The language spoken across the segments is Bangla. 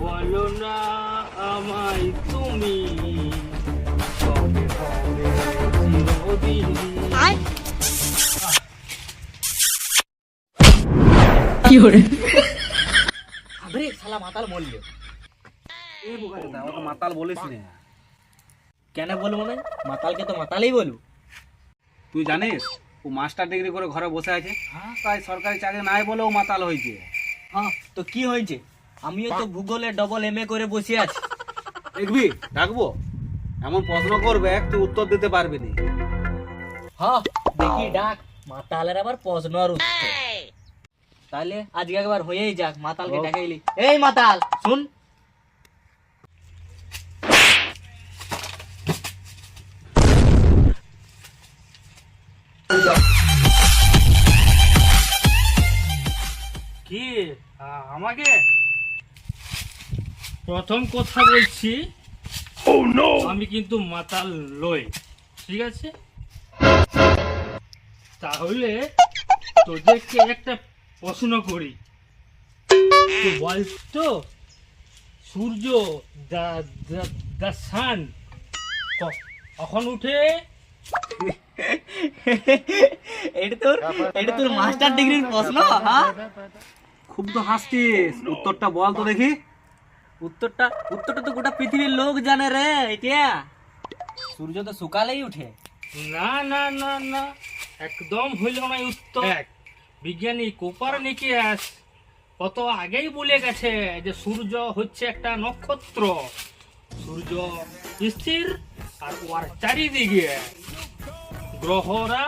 বলো না আমায় তুমি কবে হবে চিরদিনই। কি হরে আরে শালা মাতাল বললো। এই বুকারে দা ওকে মাতাল বলিস না। কেন বলবো না? মাতালকে তো মাতালই বলবো। তুই জানিস ও মাস্টার ডিগ্রি করে ঘরে বসে আছে, তাই সরকারি চাকরি নাই বলে ও মাতাল হয়েছে। হ্যাঁ তো কি হয়েছে? আমিও তো ভূগোলে ডবল MA করে বসে আছি। দেখবি ডাকবো, এমন প্রশ্ন করবে তুই উত্তর দিতে পারবি না। হ্যাঁ দেখি ডাক, মাতালের আবার প্রশ্ন আর উত্তর। তাহলে আজকে একবার হয়েই যাক, মাতালকে ডাকাইলি। এই মাতাল শুন। কি আমাকে প্রথম কথা বলছি, আমি কিন্তু মাতাল লই, ঠিক আছে? তাহলে তোদেরকে একটা প্রশ্ন করি, তো বল তো সূর্য দা সান কখন উঠে? এটা তোর মাস্টার ডিগ্রির প্রশ্ন? হ্যাঁ খুব তো হাসছিস, উত্তরটা বল তো দেখি। উত্তরটা তো গোটা পৃথিবীর লোক জানে রে। এটা সূর্য তো সকালেই উঠে। না না না না, একদম হইল না উত্তর। বিজ্ঞানী কোপারনিকাস কত আগেই বলে গেছে যে সূর্য হচ্ছে একটা নক্ষত্র। সূর্য স্থির আর ওর চারিদিকে গ্রহরা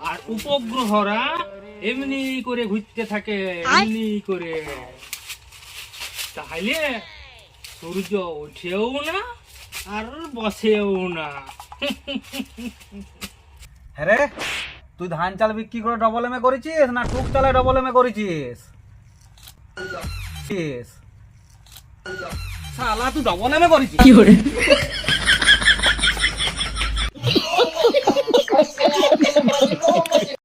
আর উপগ্রহরা এমনি করে ঘুরতে থাকে, এমনি করে। তাহলে সূর্য উঠেও না আর বসেও না। হ্যাঁ রে, তুই ধান চাল বিক্রি করে ডবল এমএ করেছিস না টুক চালে ডবল এমএ করেছিস? শালা তুই ডবল এমএ করেছিস? কি হরে